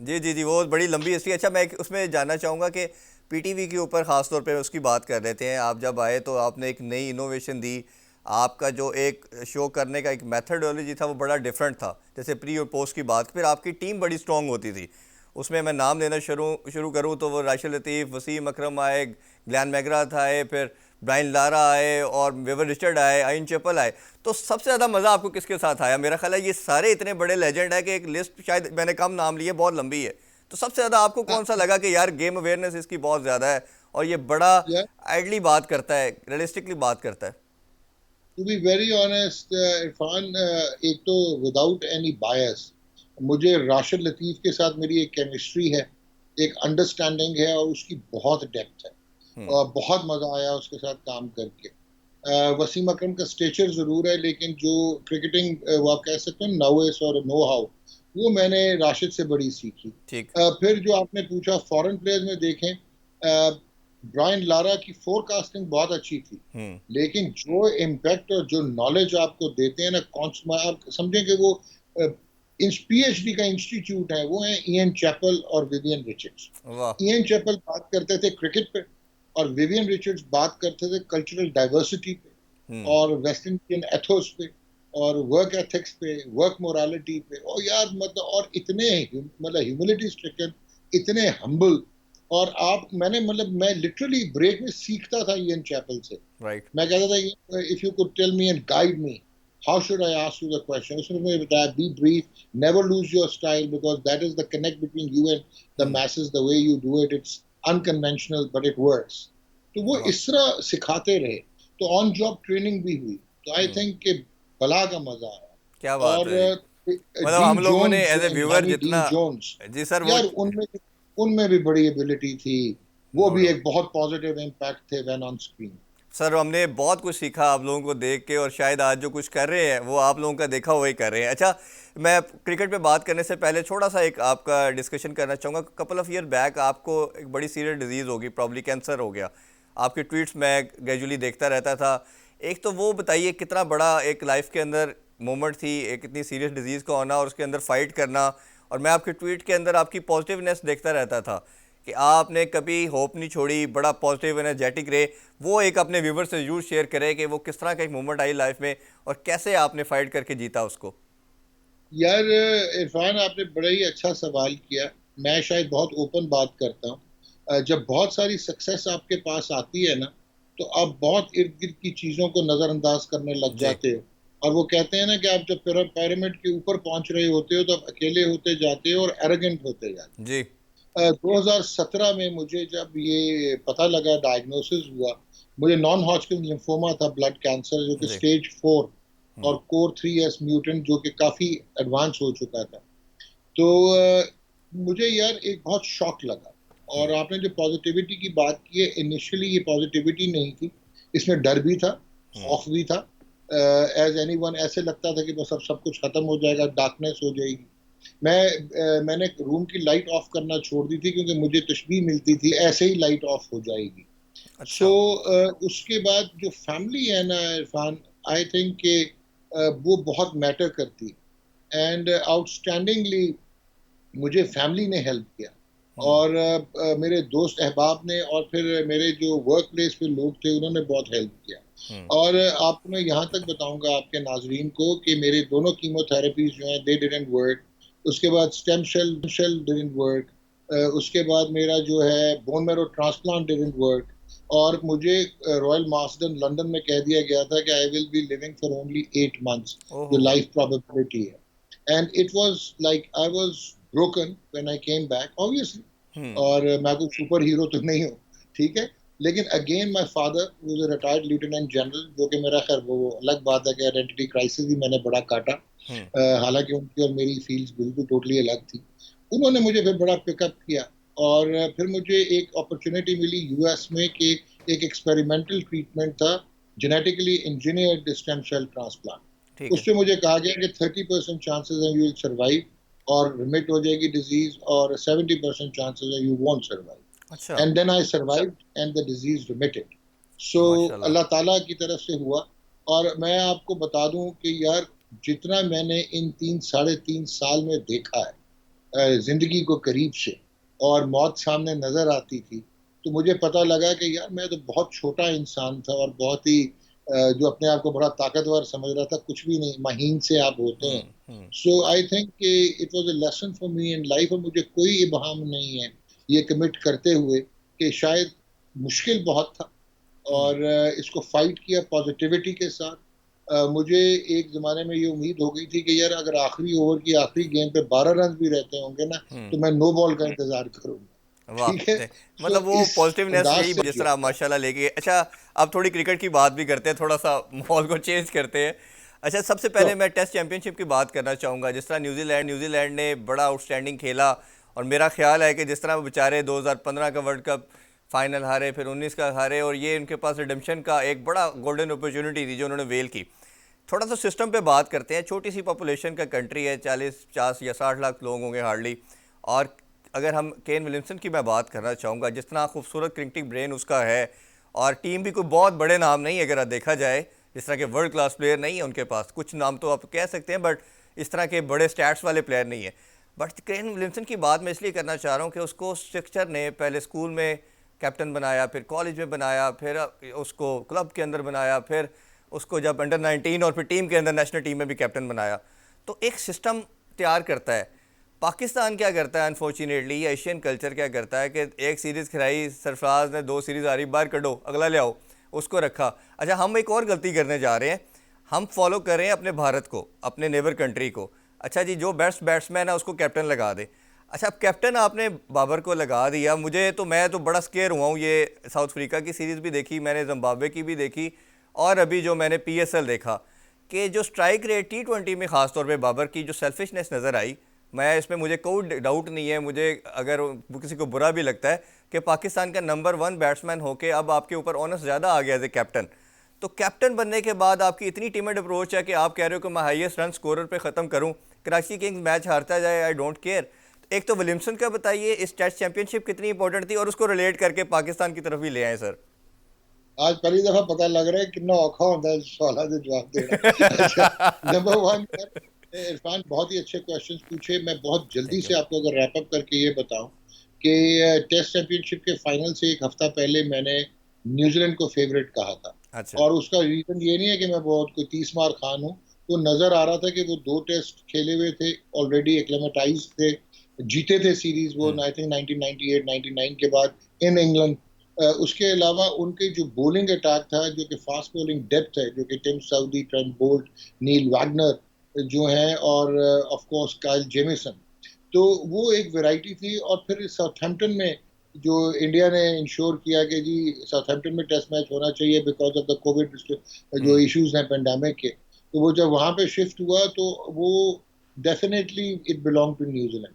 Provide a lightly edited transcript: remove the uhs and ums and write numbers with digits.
जी जी जी, वो बड़ी लंबी हिस्ट्री। अच्छा, मैं उसमें जानना चाहूँगा कि पीटीवी के ऊपर ख़ास तौर पे उसकी बात कर लेते हैं। आप जब आए तो आपने एक नई इनोवेशन दी। आपका जो एक शो करने का एक मेथडोलॉजी था वो बड़ा डिफरेंट था। जैसे प्री और पोस्ट की बात, फिर आपकी टीम बड़ी स्ट्रॉन्ग होती थी। उसमें मैं नाम लेना शुरू शुरू करूँ तो वो राशिद लतीफ़, वसीम अकरम आए, ग्लैन मैग्राथ आए, फिर ब्रायन लारा आए और विवर रिचर्ड आए, आइन चैपल आए। तो सबसे ज़्यादा मज़ा आपको किसके साथ आया? मेरा ख्याल है ये सारे इतने बड़े लेजेंड है कि एक लिस्ट शायद मैंने कम नाम लिए, बहुत लंबी है। तो सबसे ज़्यादा आपको कौन सा लगा कि यार गेम अवेयरनेस इसकी बहुत ज़्यादा है और ये बड़ा या आइडली बात करता है, रियलिस्टिकली बात करता है? To be very honest Irfan, एक तो विदाउट एनी बायस मुझे राशिद लतीफ़ के साथ मेरी एक केमिस्ट्री है, एक अंडरस्टैंडिंग है और उसकी बहुत डेप्थ है। हम्म। और बहुत मजा आया उसके साथ काम करके। वसीम अकरम का स्टेचर जरूर है, लेकिन जो क्रिकेटिंग वो आप कह सकते हैं नॉवेस और नो हाउ, वो मैंने राशिद से बड़ी सीखी। ठीक। फिर जो आपने पूछा फॉरेन प्लेयर्स में देखें, ब्रायन लारा की फोरकास्टिंग बहुत अच्छी थी, हम्म। लेकिन जो इम्पैक्ट और जो नॉलेज आपको देते हैं ना, कौन आप समझें कि वो पीएचडी का इंस्टीट्यूट है, वो है इयन चैपल और विवियन रिचर्ड्स। वाह। इयन चैपल बात करते थे क्रिकेट पे, और विवियन रिचर्ड्स बात करते थे कल्चरल डाइवर्सिटी पे हम्म। और वेस्ट इंडियन एथोस पे और वर्क एथिक्स पे, वर्क मोरालिटी पे। और यार मतलब, और इतने मतलब ह्यूमिलिटी स्ट्रिकन, इतने हम्बल। और आप मैंने मतलब मैं लिटरली ब्रेक में सीखता था इयन चैपल से। राइट। मैं कहता था if you could tell me and guide me how should I ask you the question, उसने मुझे बताया be brief, never lose your style, because that is the connect between you and the hmm. Message, the way you do it, it's unconventional but it works. तो वो वाह। इस तरह सिखाते रहे। तो ऑन जॉब ट्रेनिंग भी हुई, तो आई हम्म। थिंक कि बला का मजा क्या आया। बात और है जी। मतलब हम डीन लोगों ने जोन्स, एज ए व्यूअर यानी जितना। डीन जोन्स, जी सर, वो यार उनमें उनमें भी बड़ी एबिलिटी थी। वो नो भी डाउट। एक बहुत पॉजिटिव इम्पैक्ट थे व्हेन ऑन स्क्रीन। सर हमने बहुत कुछ सीखा आप लोगों को देख के, और शायद आज जो कुछ कर रहे हैं वो आप लोगों का देखा हुआ ही कर रहे हैं। अच्छा, मैं क्रिकेट पे बात करने से पहले थोड़ा सा एक आपका डिस्कशन करना चाहूँगा। कपल ऑफ ईयर बैक आपको एक बड़ी सीरियस डिजीज़ होगी, प्रॉब्ली कैंसर हो गया। आपके ट्वीट्स मैं ग्रेजुअली देखता रहता था। एक तो वो बताइए कितना बड़ा एक लाइफ के अंदर मोमेंट थी, एक इतनी सीरियस डिजीज़ का होना और उसके अंदर फाइट करना। और मैं आपके ट्वीट के अंदर आपकी पॉजिटिवनेस देखता रहता था कि आपने कभी होप नहीं छोड़ी, बड़ा पॉजिटिव एनर्जेटिक रहे। वो एक अपने व्यूवर से ज़रूर शेयर करें कि वो किस तरह का एक मोमेंट आई लाइफ में और कैसे आपने फाइट करके जीता उसको। यार इरफान, आपने बड़ा ही अच्छा सवाल किया। मैं शायद बहुत ओपन बात करता हूँ। जब बहुत सारी सक्सेस आपके पास आती है ना, तो आप बहुत इर्द गिर्द की चीजों को नजरअंदाज करने लग जी। जाते हो। और वो कहते हैं ना कि आप जब पिरामिड के ऊपर पहुंच रहे होते हो तो आप अकेले होते जाते हो और एरोगेंट होते जाते जी। हो। 2017 में मुझे जब ये पता लगा, डायग्नोसिस हुआ, मुझे नॉन हॉजकिन लिम्फोमा था, ब्लड कैंसर, जो कि जी। स्टेज 4 हम्म। और कोर 3S म्यूटेंट, जो कि काफी एडवांस हो चुका था। तो मुझे यार एक बहुत शॉक लगा। और हम्म। आपने जो पॉजिटिविटी की बात की है, इनिशियली ये पॉजिटिविटी नहीं थी, इसमें डर भी था, हम्म। खौफ भी था। एज एनी वन ऐसे लगता था कि बस अब सब कुछ खत्म हो जाएगा, डार्कनेस हो जाएगी। मैंने रूम की लाइट ऑफ करना छोड़ दी थी, क्योंकि मुझे तशबीह मिलती थी ऐसे ही लाइट ऑफ हो जाएगी। सो अच्छा। उसके बाद जो फैमिली है ना इरफान, आई थिंक के वो बहुत मैटर करती है। एंड आउटस्टैंडिंगली मुझे फैमिली ने हेल्प किया। हम्म। और मेरे दोस्त अहबाब ने, और फिर मेरे जो वर्क प्लेस पे लोग थे, उन्होंने बहुत हेल्प किया। हम्म। और आपको मैं यहाँ तक बताऊंगा आपके नाजरीन को कि मेरे दोनों कीमोथेरेपीज जो हैं, दे डिडंट वर्क। उसके बाद स्टेम सेल डिडंट वर्क। उसके बाद मेरा जो है bone marrow transplant didn't work. और मुझे रॉयल मार्सडन लंदन में कह दिया गया था कि I will be living for only 8 months, जो ओहो। लाइफ प्रोबेबिलिटी है। And it was like I was broken when I came back, obviously. Hmm. और मैं कोई सुपर हीरो तो नहीं हूँ, ठीक है। लेकिन again my father was a retired lieutenant general, जो कि मेरा, खैर वो अलग बात है कि आइडेंटिटी क्राइसिस भी मैंने बड़ा काटा। हम्म। हालांकि उनकी और मेरी फील्ड्स बिल्कुल टोटली अलग थी। उन्होंने मुझे फिर बड़ा पिकअप किया। और फिर मुझे एक अपॉर्चुनिटी मिली यूएस में कि एक एक्सपेरिमेंटल ट्रीटमेंट था, genetically engineered stem cell transplant. ठीक है। उससे मुझे कहा गया कि 30% चांसेस है यू विल सर्वाइव और रिमिट हो जाएगी डिजीज, और 70% चांसेस है यू वॉन्ट अच्छा। Survive. And then I survived and the disease remitted. So माशाल्लाह। अल्लाह ताला की तरफ से हुआ। और मैं आपको बता दूं कि यार, जितना मैंने इन 3 साढ़े 3 साल में देखा है, जिंदगी को करीब से और मौत सामने नजर आती थी, तो मुझे पता लगा कि यार मैं तो बहुत छोटा इंसान था और बहुत ही जो अपने आप को बड़ा ताकतवर समझ रहा था, कुछ भी नहीं, महीन से आप होते हैं। हम्म। सो आई थिंक कि it was a lesson for me in life, और मुझे कोई इबाहम नहीं है ये कमिट करते हुए कि शायद मुश्किल बहुत था, हम्म। और इसको फाइट किया पॉजिटिविटी के साथ। मुझे एक जमाने में ये उम्मीद हो गई थी कि यार अगर आखिरी ओवर की आखिरी गेंद पे 12 रन भी रहते होंगे ना, हम्म। तो मैं नो बॉल का इंतजार करूंगा। वाह। ठीक है। मतलब सो वो इस पॉजिटिवनेस अंदाज यही से जिस किया तरह आप था। माशाल्लाह लेके। अच्छा, अब थोड़ी क्रिकेट की बात भी करते हैं, थोड़ा सा माहौल को चेंज करते हैं। अच्छा, सबसे तो पहले मैं टेस्ट चैंपियनशिप की बात करना चाहूँगा। जिस तरह न्यूजीलैंड ने बड़ा आउटस्टैंडिंग खेला, और मेरा ख्याल है कि जिस तरह वो बेचारे 2015 का वर्ल्ड कप फाइनल हारे, फिर 19 का हारे, और ये उनके पास रिडेम्पशन का एक बड़ा गोल्डन अपॉर्चुनिटी थी जो उन्होंने वेल की। थोड़ा सा सिस्टम पे बात करते हैं। छोटी सी पॉपुलेशन का कंट्री है, 40 50 या 60 लाख लोग होंगे हार्डली। और अगर हम केन विलियमसन की मैं बात करना चाहूँगा, जिस तरह खूबसूरत क्रिकेटिंग ब्रेन उसका है, और टीम भी कोई बहुत बड़े नाम नहीं है अगर देखा जाए, जिस तरह के वर्ल्ड क्लास प्लेयर नहीं है उनके पास। कुछ नाम तो आप कह सकते हैं, बट इस तरह के बड़े स्टैट्स वाले प्लेयर नहीं है। बट केन विलियमसन की बात मैं इसलिए करना चाह रहा हूँ कि उसको स्ट्रक्चर ने पहले स्कूल में कैप्टन बनाया, फिर कॉलेज में बनाया, फिर उसको क्लब के अंदर बनाया, फिर उसको जब अंडर 19 और फिर टीम के अंदर नेशनल टीम में भी कैप्टन बनाया। तो एक सिस्टम तैयार करता है। पाकिस्तान क्या करता है अनफॉर्चुनेटली, एशियन कल्चर क्या करता है कि एक सीरीज़ खिलाई, सरफराज ने 2 सीरीज़ हारी, बाहर कढ़ो, अगला ले आओ, उसको रखा। अच्छा, हम एक और गलती करने जा रहे हैं। हम फॉलो कर रहे हैं अपने भारत को, अपने नेबर कंट्री को। अच्छा जी, जो बेस्ट बैट्समैन है उसको कैप्टन लगा दे। अच्छा, अब कैप्टन आपने बाबर को लगा दिया। मैं तो बड़ा स्केयर हुआ हूँ। ये साउथ अफ्रीका की सीरीज़ भी देखी मैंने, जिम्बाब्वे की भी देखी, और अभी जो मैंने पीएसएल देखा, कि जो स्ट्राइक रेट T20 में ख़ास तौर पे बाबर की जो सेल्फिशनेस नज़र आई, मैं इसमें मुझे कोई डाउट नहीं है। मुझे अगर किसी को बुरा भी लगता है कि पाकिस्तान का नंबर 1 बैट्समैन होके अब आपके ऊपर ऑनस ज़्यादा आ गया एज ए कैप्टन, तो कैप्टन बनने के बाद आपकी इतनी टीमेड अप्रोच है कि आप कह रहे हो कि मैं हाईएस्ट रन स्कोरर पे ख़त्म करूं, कराची किंग्स मैच हारता जाए, आई डोंट केयर। एक तो विलियमसन का बताइए, इस टेस्ट चैंपियनशिप कितनी इंपॉर्टेंट थी, और उसको रिलेट करके पाकिस्तान की तरफ भी ले आए सर। आज पहली दफा पता लग रहा है कितना औखा होता है सवाल का जवाब देना। अच्छा, नंबर वन, इरफान बहुत ही अच्छे क्वेश्चंस पूछे। मैं बहुत जल्दी थैंक यू। से आपको अगर रैप अप करके ये बताऊं कि टेस्ट चैंपियनशिप के फाइनल से एक हफ्ता पहले मैंने न्यूजीलैंड को फेवरेट कहा था। अच्छा। और उसका रीजन ये नहीं है कि मैं बहुत कोई 30 मार खान हूँ। वो नजर आ रहा था कि वो 2 टेस्ट खेले हुए थे, ऑलरेडी एक्लेमेटाइज थे, जीते थे सीरीज वो हम्म। आई थिंक 1998 99 के बाद इन इंग्लैंड। उसके अलावा उनके जो बॉलिंग अटैक था, जो कि फास्ट बॉलिंग डेप्थ है, जो कि Tim Southee, Trent Boult, Neil Wagner जो है, और ऑफ कोर्स काइल जेमिसन, तो वो एक वैरायटी थी। और फिर साउथहैम्पटन में जो इंडिया ने इंश्योर किया कि जी साउथहैम्पटन में टेस्ट मैच होना चाहिए बिकॉज ऑफ द कोविड जो हम्म। इश्यूज हैं पेंडेमिक के, तो वो जब वहां पे शिफ्ट हुआ तो वो definitely it belong to New Zealand.